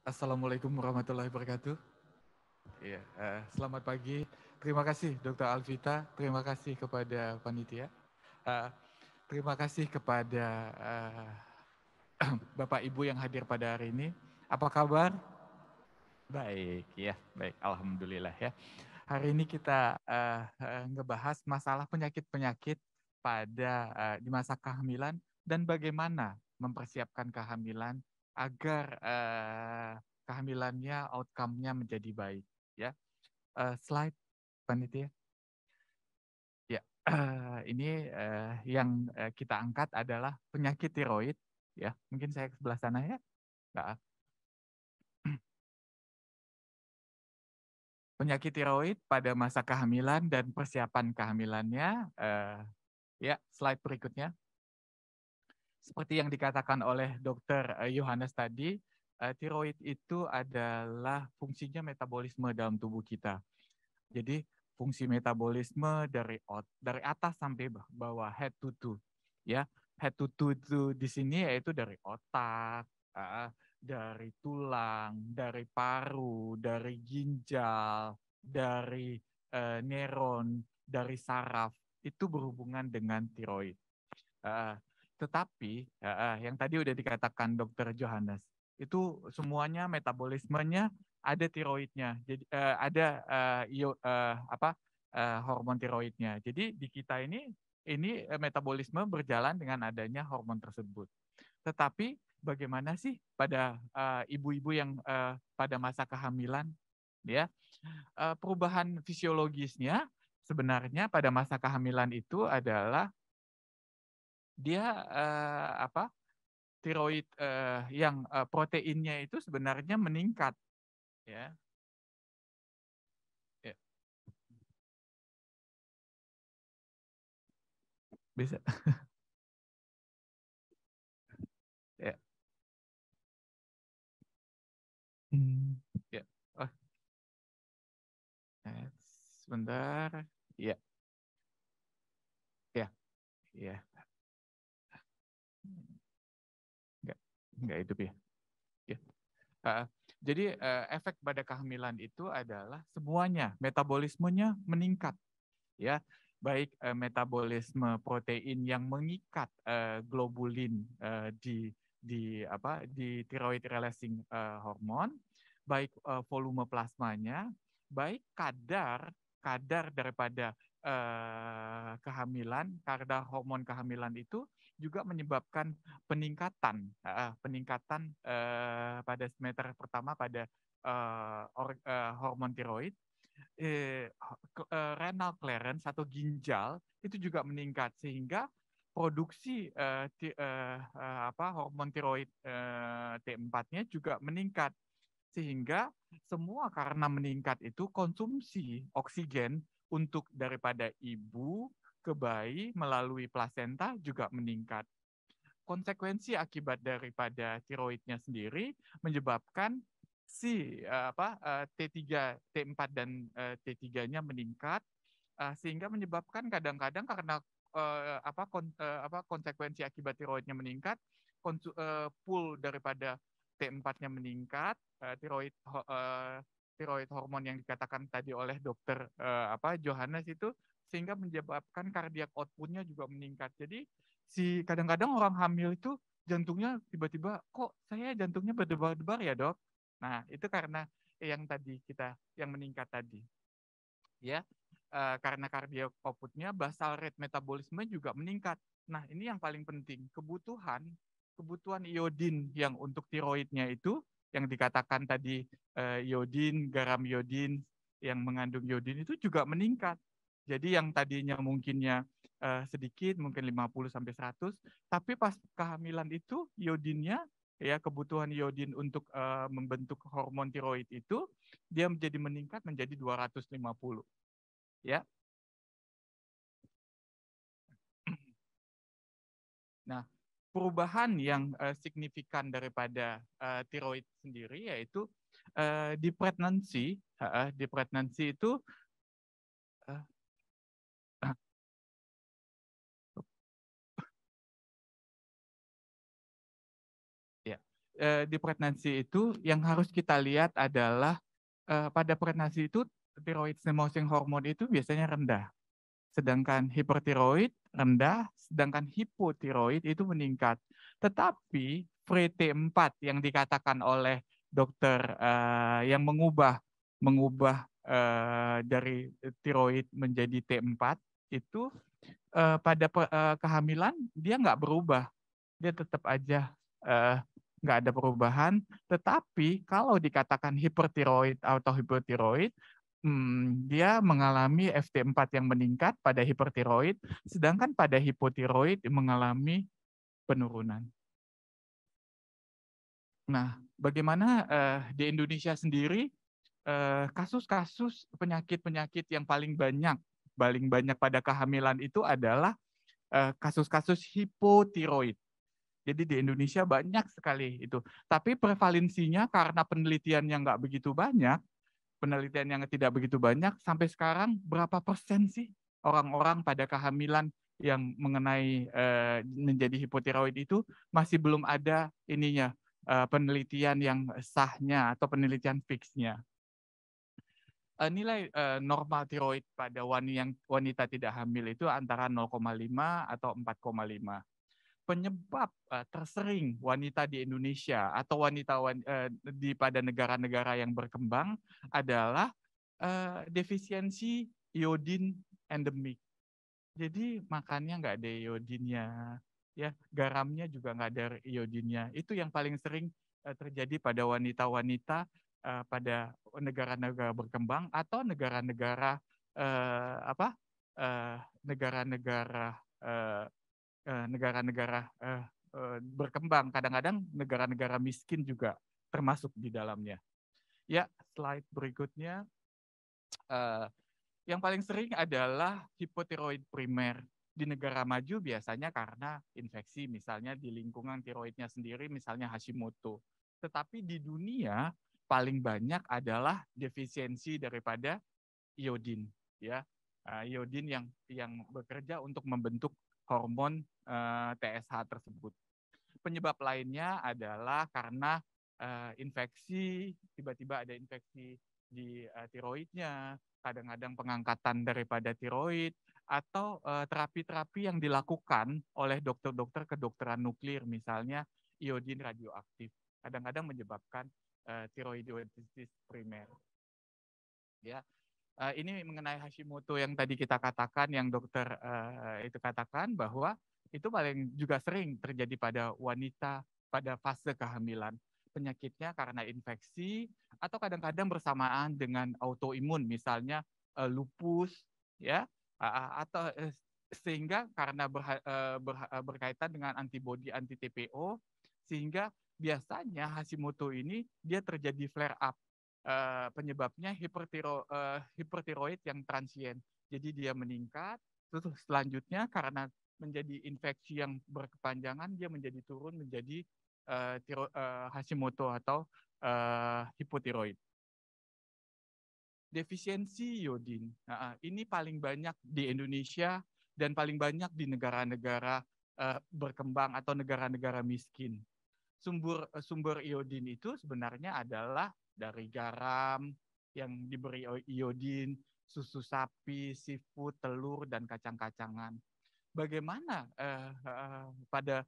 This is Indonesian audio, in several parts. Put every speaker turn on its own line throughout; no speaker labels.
Assalamualaikum warahmatullahi wabarakatuh. Iya, selamat pagi. Terima kasih Dr. Alvita, terima kasih kepada panitia, Eh, terima kasih kepada Bapak Ibu yang hadir pada hari ini. Apa kabar? Baik, ya, baik. Alhamdulillah ya. Hari ini kita ngebahas masalah penyakit-penyakit pada di masa kehamilan dan bagaimana mempersiapkan kehamilan agar kehamilannya outcome-nya menjadi baik. Ya, slide panitia. Ya, ini yang kita angkat adalah penyakit tiroid. Ya, mungkin saya ke sebelah sana ya. Nah, penyakit tiroid pada masa kehamilan dan persiapan kehamilannya. Ya, slide berikutnya. Seperti yang dikatakan oleh Dr. Yohanes tadi, tiroid itu adalah fungsinya metabolisme dalam tubuh kita. Jadi fungsi metabolisme dari atas sampai bawah, head to toe. Ya, head to toe itu di sini yaitu dari otak, dari tulang, dari paru, dari ginjal, dari neuron, dari saraf. Itu berhubungan dengan tiroid. Tetapi yang tadi udah dikatakan Dr. Johannes, itu semuanya metabolismenya ada tiroidnya. Jadi ada hormon tiroidnya. Jadi di kita ini metabolisme berjalan dengan adanya hormon tersebut. Tetapi bagaimana sih pada ibu-ibu yang pada masa kehamilan, ya? Perubahan fisiologisnya sebenarnya pada masa kehamilan itu adalah dia tiroid yang proteinnya itu sebenarnya meningkat, ya. Ya, bisa. Ya. Hmm. Ya. Oh, sebentar. Ya, ya, ya. Enggak, enggak hidup ya. Ya. Jadi efek pada kehamilan itu adalah semuanya metabolismenya meningkat, ya, baik metabolisme protein yang mengikat globulin di thyroid releasing hormone, baik volume plasmanya, baik kadar kadar daripada kehamilan, kadar hormon kehamilan itu juga menyebabkan peningkatan pada semester pertama pada hormon tiroid, renal clearance atau ginjal itu juga meningkat sehingga produksi hormon tiroid T4-nya juga meningkat sehingga semua karena meningkat itu konsumsi oksigen untuk daripada ibu ke bayi melalui plasenta juga meningkat. Konsekuensi akibat daripada tiroidnya sendiri menyebabkan si T3, T4 dan T3-nya meningkat sehingga menyebabkan kadang-kadang karena konsekuensi akibat tiroidnya meningkat, pool daripada T4-nya meningkat, tiroid hormon yang dikatakan tadi oleh dokter Johannes itu sehingga menyebabkan kardiak output-nya juga meningkat. Jadi si kadang-kadang orang hamil itu jantungnya tiba-tiba kok saya jantungnya berdebar-debar ya dok. Nah itu karena yang meningkat tadi, ya. Karena cardiac output-nya, basal rate metabolisme juga meningkat. Nah ini yang paling penting, kebutuhan iodin yang untuk tiroidnya itu yang dikatakan tadi iodin, garam iodin yang mengandung iodin itu juga meningkat. Jadi yang tadinya mungkinnya sedikit, mungkin 50 sampai 100, tapi pas kehamilan itu iodinnya, ya, kebutuhan iodin untuk membentuk hormon tiroid itu dia menjadi meningkat menjadi 250, ya. Nah, perubahan yang signifikan daripada tiroid sendiri yaitu di pregnancy itu uh, ya. di pregnancy itu yang harus kita lihat adalah pada pregnancy itu thyroid stimulating hormone itu biasanya rendah. Sedangkan hipertiroid rendah, sedangkan hipotiroid itu meningkat. Tetapi free T4 yang dikatakan oleh dokter yang mengubah dari tiroid menjadi T4 itu pada kehamilan dia nggak berubah, dia tetap aja nggak ada perubahan. Tetapi kalau dikatakan hipertiroid atau hipotiroid, dia mengalami FT4 yang meningkat pada hipertiroid, sedangkan pada hipotiroid mengalami penurunan. Nah, bagaimana di Indonesia sendiri kasus-kasus penyakit-penyakit yang paling banyak pada kehamilan itu adalah kasus-kasus hipotiroid. Jadi di Indonesia banyak sekali itu. Tapi prevalensinya karena penelitian yang nggak begitu banyak, penelitian yang tidak begitu banyak, sampai sekarang berapa persen sih orang-orang pada kehamilan yang mengenai menjadi hipotiroid itu masih belum ada ininya penelitian yang sahnya atau penelitian fixnya. Nilai normal tiroid pada wanita tidak hamil itu antara 0,5 atau 4,5. Penyebab tersering wanita di Indonesia atau wanita di pada negara-negara yang berkembang adalah defisiensi iodin endemik. Jadi makannya nggak ada iodinnya, ya garamnya juga nggak ada iodinnya. Itu yang paling sering terjadi pada wanita-wanita pada negara-negara berkembang atau negara-negara negara-negara negara-negara berkembang. Kadang-kadang negara-negara miskin juga termasuk di dalamnya. Ya, slide berikutnya. Yang paling sering adalah hipotiroid primer. Di negara maju biasanya karena infeksi, misalnya di lingkungan tiroidnya sendiri, misalnya Hashimoto. Tetapi di dunia paling banyak adalah defisiensi daripada iodin, ya, iodin yang bekerja untuk membentuk hormon TSH tersebut. Penyebab lainnya adalah karena infeksi, tiba-tiba ada infeksi di tiroidnya, kadang-kadang pengangkatan daripada tiroid, atau terapi-terapi yang dilakukan oleh dokter-dokter kedokteran nuklir, misalnya iodin radioaktif, kadang-kadang menyebabkan tiroiditis primer. Ya, ini mengenai Hashimoto yang tadi kita katakan, yang dokter itu katakan bahwa itu paling juga sering terjadi pada wanita pada fase kehamilan. Penyakitnya karena infeksi atau kadang-kadang bersamaan dengan autoimun, misalnya lupus, ya, atau sehingga karena berkaitan dengan antibodi anti TPO, sehingga biasanya Hashimoto ini dia terjadi flare up. Penyebabnya hipertiroid yang transien. Jadi dia meningkat, terus selanjutnya karena menjadi infeksi yang berkepanjangan, dia menjadi turun menjadi Hashimoto atau hipotiroid. Defisiensi iodin, ini paling banyak di Indonesia dan paling banyak di negara-negara berkembang atau negara-negara miskin. Sumber iodin itu sebenarnya adalah dari garam yang diberi iodin, susu sapi, seafood, telur, dan kacang-kacangan. Bagaimana pada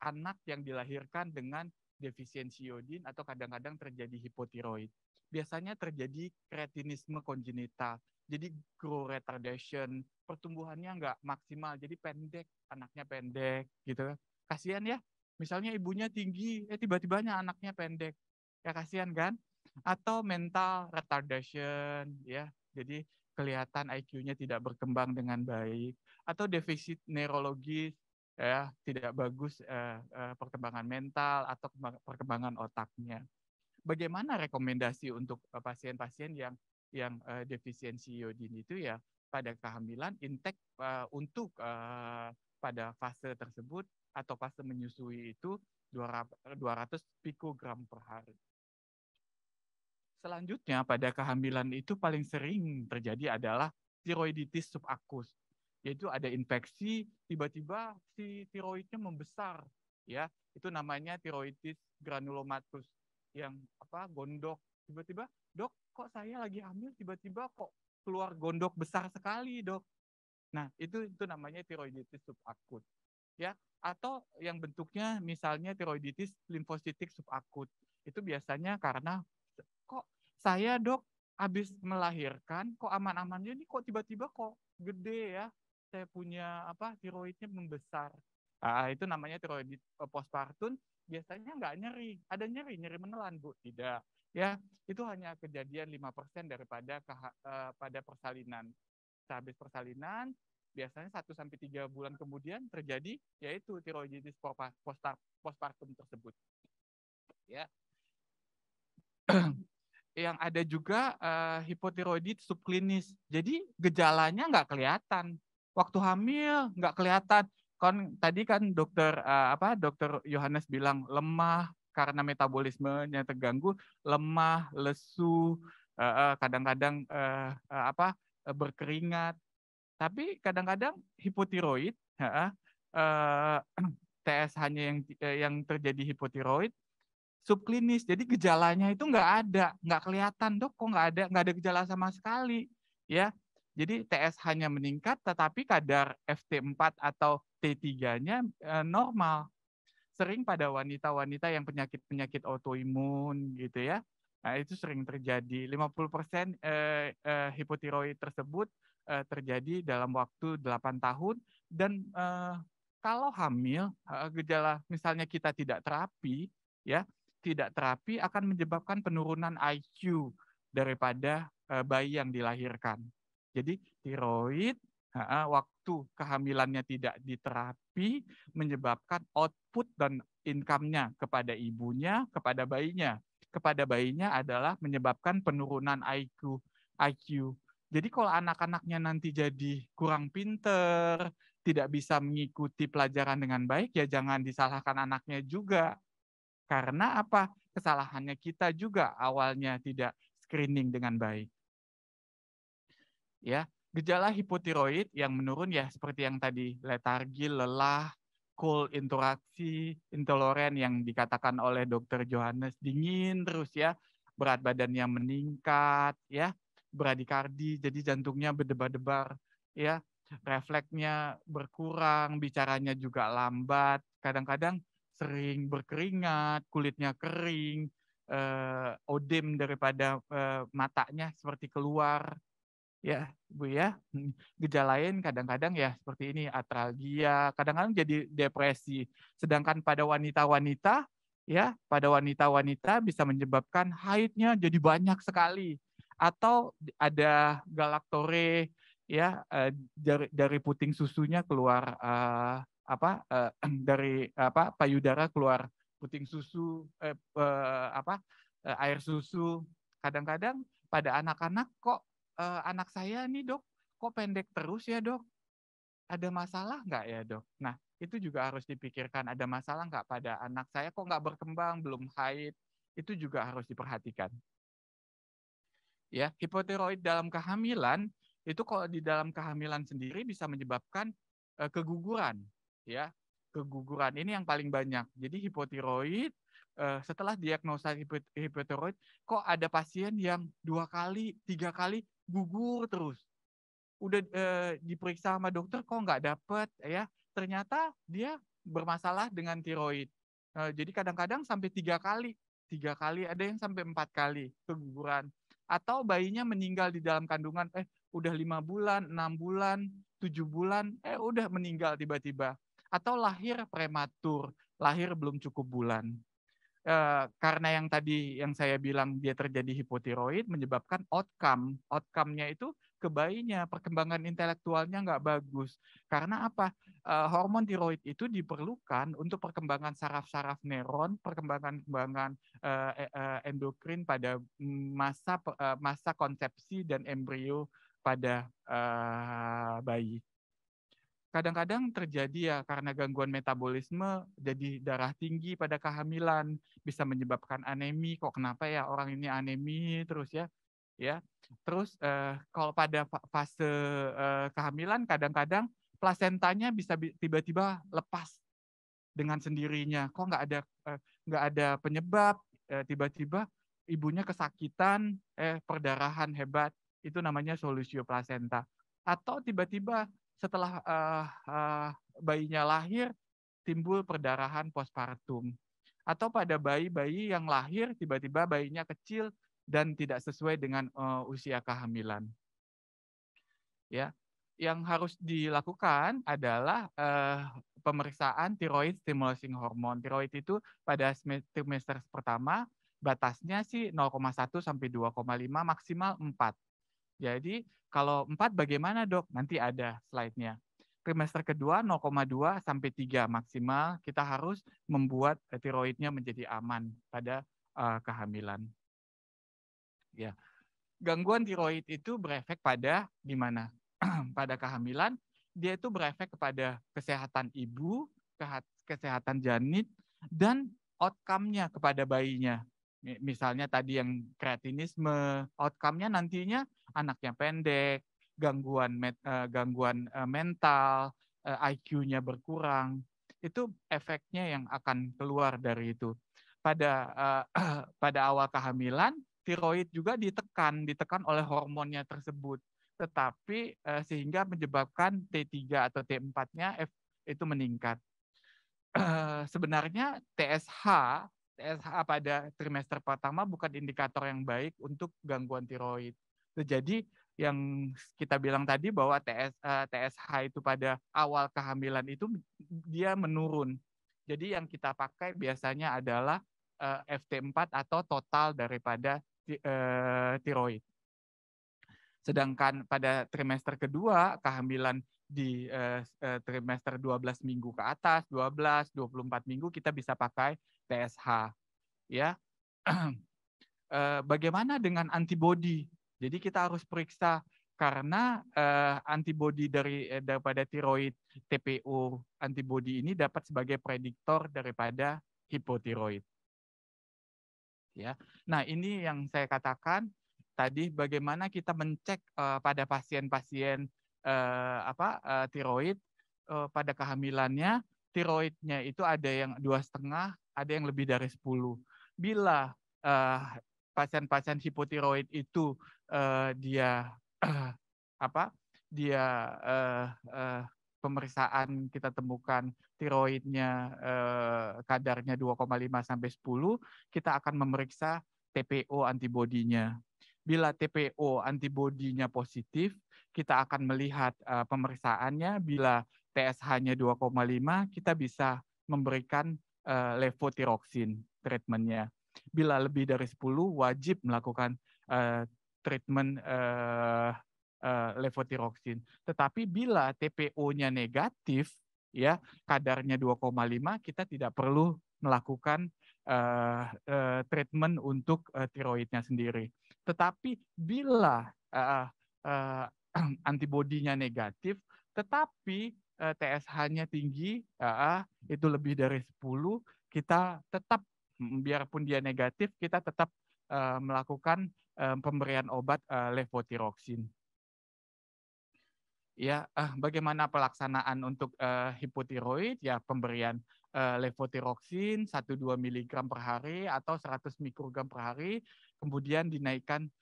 anak yang dilahirkan dengan defisiensi iodin atau kadang-kadang terjadi hipotiroid? Biasanya terjadi kretinisme kongenital, jadi growth retardation, pertumbuhannya nggak maksimal, jadi pendek, anaknya pendek, gitu. Kasihan ya, misalnya ibunya tinggi, tiba-tibanya anaknya pendek, ya kasihan kan? Atau mental retardation, ya, jadi kelihatan IQ-nya tidak berkembang dengan baik, atau defisit neurologis, ya, tidak bagus perkembangan mental atau perkembangan otaknya. Bagaimana rekomendasi untuk pasien-pasien yang defisiensi iodin itu, ya, pada kehamilan intake untuk pada fase tersebut atau fase menyusui itu 200 pikogram per hari. Selanjutnya pada kehamilan itu paling sering terjadi adalah tiroiditis subakus, yaitu ada infeksi, tiba-tiba si tiroidnya membesar ya, itu namanya tiroiditis granulomatus yang gondok. Tiba-tiba, dok, kok saya lagi hamil tiba-tiba kok keluar gondok besar sekali, dok. Nah, itu namanya tiroiditis subakut. Ya, atau yang bentuknya misalnya tiroiditis limfositik subakut. Itu biasanya karena kok saya, dok, habis melahirkan kok aman-aman aja nih, kok tiba-tiba kok gede ya. Saya punya tiroidnya membesar. Itu namanya tiroidit postpartum. Biasanya nggak nyeri, ada nyeri menelan, Bu. Tidak. Ya, itu hanya kejadian 5% daripada pada persalinan. Habis persalinan, biasanya 1-3 bulan kemudian terjadi yaitu tiroiditis postpartum tersebut. Ya. Yang ada juga hipotiroidit subklinis. Jadi gejalanya nggak kelihatan. Waktu hamil nggak kelihatan. Tadi kan dokter Yohanes bilang lemah karena metabolismenya terganggu, lemah, lesu, kadang-kadang berkeringat. Tapi kadang-kadang hipotiroid, TSH-nya yang terjadi hipotiroid subklinis, jadi gejalanya itu nggak kelihatan, dok, kok nggak ada gejala sama sekali, ya. Jadi TSH-nya meningkat, tetapi kadar FT4 atau T3-nya normal. Sering pada wanita-wanita yang penyakit autoimun gitu ya. Nah, itu sering terjadi. 50% hipotiroid tersebut terjadi dalam waktu 8 tahun dan kalau hamil gejala misalnya kita tidak terapi ya, tidak terapi akan menyebabkan penurunan IQ daripada bayi yang dilahirkan. Jadi tiroid waktu kehamilannya tidak diterapi menyebabkan output dan income-nya kepada ibunya, kepada bayinya. Kepada bayinya adalah menyebabkan penurunan IQ. Jadi kalau anak-anaknya nanti jadi kurang pinter, tidak bisa mengikuti pelajaran dengan baik, ya jangan disalahkan anaknya juga. Karena apa? Kesalahannya kita juga awalnya tidak screening dengan baik. Ya, gejala hipotiroid yang menurun ya seperti yang tadi, letargi, lelah, cold, interaksi, intoleran yang dikatakan oleh Dr. Johannes, dingin terus ya, berat badannya meningkat ya, bradikardi, jadi jantungnya berdebar-debar ya, refleksnya berkurang, bicaranya juga lambat, kadang-kadang sering berkeringat, kulitnya kering, odem daripada matanya seperti keluar. Ya, Bu ya. Gejala lain kadang-kadang ya seperti ini, atralgia, kadang-kadang jadi depresi. Sedangkan pada wanita-wanita ya, pada wanita-wanita bisa menyebabkan haidnya jadi banyak sekali atau ada galaktore ya dari puting susunya keluar dari payudara keluar puting susu air susu. Kadang-kadang pada anak-anak kok anak saya nih, dok, kok pendek terus ya, dok? Ada masalah nggak ya, dok? Nah, itu juga harus dipikirkan. Ada masalah nggak pada anak saya kok nggak berkembang, belum haid? Itu juga harus diperhatikan. Ya, hipotiroid dalam kehamilan itu kalau di dalam kehamilan sendiri bisa menyebabkan keguguran, ya. Keguguran ini yang paling banyak. Jadi hipotiroid setelah diagnosa hipotiroid, kok ada pasien yang 2 kali, 3 kali gugur terus. Udah diperiksa sama dokter kok nggak dapet ya. Ternyata dia bermasalah dengan tiroid. Jadi kadang-kadang sampai 3 kali. 3 kali, ada yang sampai 4 kali keguguran. Atau bayinya meninggal di dalam kandungan, udah 5 bulan, 6 bulan, 7 bulan, udah meninggal tiba-tiba. Atau lahir prematur, lahir belum cukup bulan. Karena yang tadi yang saya bilang dia terjadi hipotiroid menyebabkan outcome-nya itu ke bayinya, perkembangan intelektualnya nggak bagus. Karena apa? Hormon tiroid itu diperlukan untuk perkembangan saraf-saraf neuron, perkembangan endokrin pada masa konsepsi dan embrio pada bayi. Kadang-kadang terjadi ya karena gangguan metabolisme jadi darah tinggi pada kehamilan, bisa menyebabkan anemi. Kok kenapa ya orang ini anemi terus ya? Ya. Terus kalau pada fase kehamilan kadang-kadang plasentanya bisa tiba-tiba lepas dengan sendirinya. Kok nggak ada penyebab, tiba-tiba ibunya kesakitan, perdarahan hebat, itu namanya solusio plasenta. Atau tiba-tiba setelah bayinya lahir timbul perdarahan postpartum. Atau pada bayi-bayi yang lahir tiba-tiba bayinya kecil dan tidak sesuai dengan usia kehamilan. Ya, yang harus dilakukan adalah pemeriksaan thyroid stimulating hormone. Thyroid itu pada trimester pertama batasnya sih 0,1 sampai 2,5 maksimal 4. Jadi kalau 4 bagaimana dok? Nanti ada slide-nya. Trimester kedua 0,2 sampai 3 maksimal kita harus membuat tiroidnya menjadi aman pada kehamilan. Ya. Gangguan tiroid itu berefek pada gimana? Pada kehamilan, dia itu berefek kepada kesehatan ibu, kesehatan janin, dan outcome-nya kepada bayinya. Misalnya tadi yang kreatinisme, outcome-nya nantinya anaknya pendek, gangguan mental, IQ-nya berkurang. Itu efeknya yang akan keluar dari itu. Pada awal kehamilan, tiroid juga ditekan oleh hormonnya tersebut. Tetapi sehingga menyebabkan T3 atau T4-nya itu meningkat. Sebenarnya TSH pada trimester pertama bukan indikator yang baik untuk gangguan tiroid. Jadi yang kita bilang tadi bahwa TSH itu pada awal kehamilan itu dia menurun. Jadi yang kita pakai biasanya adalah FT4 atau total daripada tiroid. Sedangkan pada trimester kedua, kehamilan di trimester 12 minggu ke atas, 12, 24 minggu kita bisa pakai TSH. Ya. Bagaimana dengan antibodi? Jadi kita harus periksa karena antibodi daripada tiroid TPO antibodi ini dapat sebagai prediktor daripada hipotiroid. Ya. Nah, ini yang saya katakan tadi bagaimana kita mencek pada pasien-pasien tiroid pada kehamilannya, tiroidnya itu ada yang 2,5, ada yang lebih dari 10. Bila pasien-pasien hipotiroid itu dia pemeriksaan kita temukan tiroidnya kadarnya 2,5 sampai 10, kita akan memeriksa TPO antibodinya. Bila TPO antibodinya positif, kita akan melihat pemeriksaannya. Bila TSH-nya 2,5, kita bisa memberikan levotiroxin treatmentnya. Bila lebih dari 10, wajib melakukan treatment levotiroxin. Tetapi bila TPO-nya negatif, ya kadarnya 2,5, kita tidak perlu melakukan treatment untuk tiroidnya sendiri. Tetapi bila antibodinya negatif, tetapi TSH-nya tinggi, itu lebih dari 10, kita tetap, biarpun dia negatif, kita tetap melakukan pemberian obat levotiroxin. Ya, bagaimana pelaksanaan untuk hipotiroid? Ya, pemberian levotiroxin 1-2 mg per hari atau 100 mikrogram per hari, kemudian dinaikkan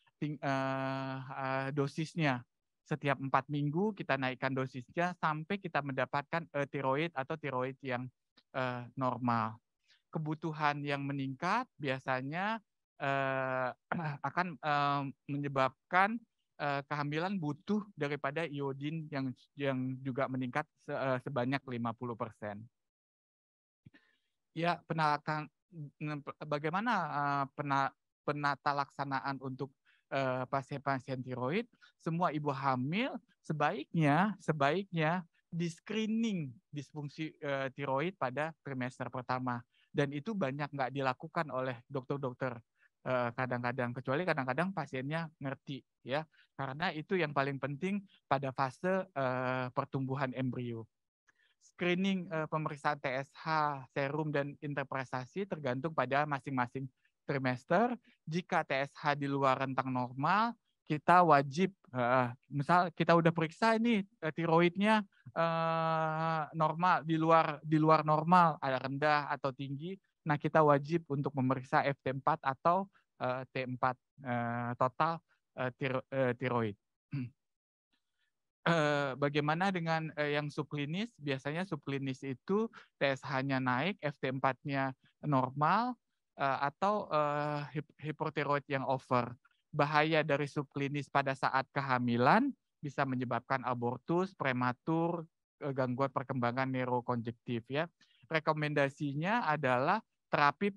dosisnya. Setiap 4 minggu kita naikkan dosisnya sampai kita mendapatkan tiroid atau tiroid yang normal. Kebutuhan yang meningkat biasanya akan menyebabkan kehamilan butuh daripada iodin yang juga meningkat sebanyak 50%. Ya, bagaimana penata laksanaan untuk pasien-pasien tiroid? Semua ibu hamil sebaiknya di screening disfungsi tiroid pada trimester pertama, dan itu banyak nggak dilakukan oleh dokter-dokter kadang-kadang, kecuali kadang-kadang pasiennya ngerti, ya, karena itu yang paling penting pada fase pertumbuhan embrio. Screening pemeriksaan TSH, serum, dan interpretasi tergantung pada masing-masing trimester. Jika TSH di luar rentang normal, kita wajib, misal kita udah periksa ini tiroidnya normal, di luar normal, ada rendah atau tinggi. Nah, kita wajib untuk memeriksa FT4 atau T4 total tiroid. Bagaimana dengan yang subklinis? Biasanya subklinis itu TSH-nya naik, FT4-nya normal, atau hipotiroid yang over. Bahaya dari subklinis pada saat kehamilan bisa menyebabkan abortus, prematur, gangguan perkembangan neurokonjektif ya. Rekomendasinya adalah terapi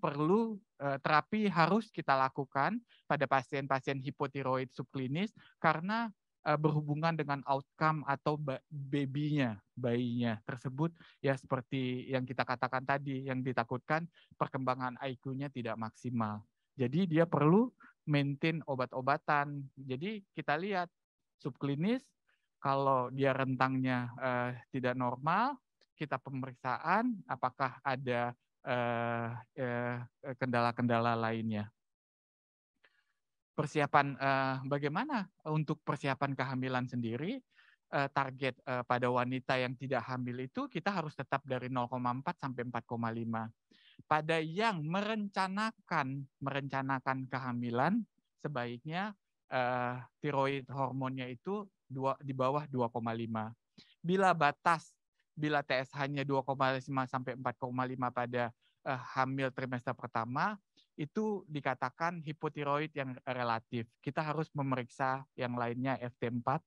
harus kita lakukan pada pasien-pasien hipotiroid subklinis karena berhubungan dengan outcome atau bayinya tersebut ya seperti yang kita katakan tadi, yang ditakutkan perkembangan IQ-nya tidak maksimal. Jadi dia perlu maintain obat-obatan. Jadi kita lihat subklinis kalau dia rentangnya tidak normal, kita pemeriksaan apakah ada kendala-kendala lainnya. Persiapan bagaimana untuk persiapan kehamilan sendiri, target pada wanita yang tidak hamil itu kita harus tetap dari 0,4 sampai 4,5. Pada yang merencanakan kehamilan sebaiknya tiroid hormonnya itu di bawah 2,5. Bila TSH-nya 2,5 sampai 4,5 pada hamil trimester pertama, itu dikatakan hipotiroid yang relatif. Kita harus memeriksa yang lainnya FT4,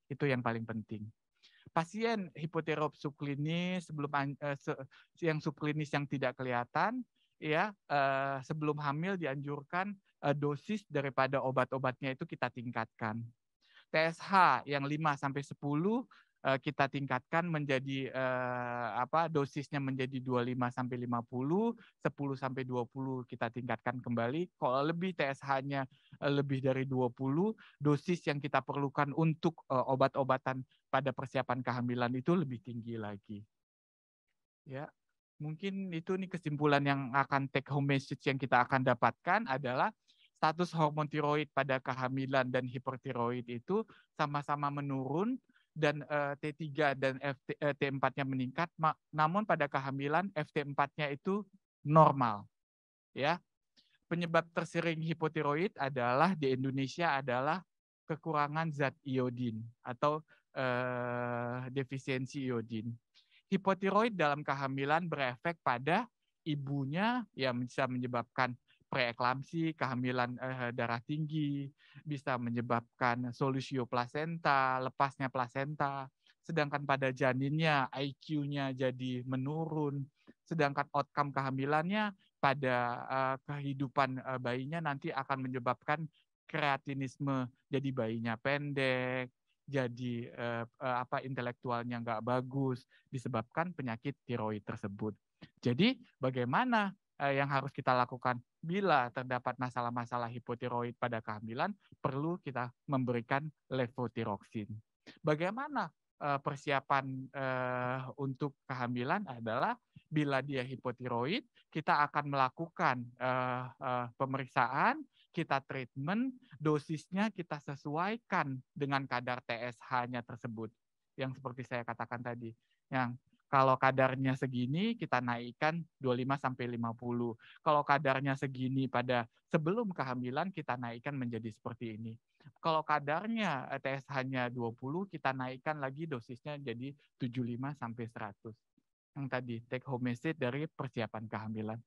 itu yang paling penting. Pasien hipotiroid subklinis yang subklinis yang tidak kelihatan, ya sebelum hamil dianjurkan dosis daripada obat-obatnya itu kita tingkatkan. TSH yang 5 sampai 10 kita tingkatkan menjadi dosisnya menjadi 25 sampai 50, 10 sampai 20 kita tingkatkan kembali. Kalau lebih TSH-nya lebih dari 20, dosis yang kita perlukan untuk obat-obatan pada persiapan kehamilan itu lebih tinggi lagi. Ya. Mungkin itu nih kesimpulan yang akan take home message yang kita akan dapatkan adalah status hormon tiroid pada kehamilan dan hipertiroid itu sama-sama menurun dan T3 dan T4-nya meningkat, namun pada kehamilan FT4-nya itu normal. Ya. Penyebab tersering hipotiroid adalah di Indonesia adalah kekurangan zat iodin atau defisiensi iodin. Hipotiroid dalam kehamilan berefek pada ibunya yang bisa menyebabkan preeklamsi, kehamilan darah tinggi, bisa menyebabkan solusio plasenta, lepasnya plasenta. Sedangkan pada janinnya IQ-nya jadi menurun. Sedangkan outcome kehamilannya pada kehidupan bayinya nanti akan menyebabkan kreatinisme, jadi bayinya pendek, jadi intelektualnya nggak bagus disebabkan penyakit tiroid tersebut. Jadi bagaimana yang harus kita lakukan bila terdapat masalah-masalah hipotiroid pada kehamilan, perlu kita memberikan levotiroksin. Bagaimana persiapan untuk kehamilan adalah bila dia hipotiroid, kita akan melakukan pemeriksaan, kita treatment, dosisnya kita sesuaikan dengan kadar TSH-nya tersebut. Yang seperti saya katakan tadi, yang kalau kadarnya segini kita naikkan 25 sampai 50. Kalau kadarnya segini pada sebelum kehamilan kita naikkan menjadi seperti ini. Kalau kadarnya TSH-nya 20 kita naikkan lagi dosisnya jadi 75 sampai 100. Yang tadi take home message dari persiapan kehamilan.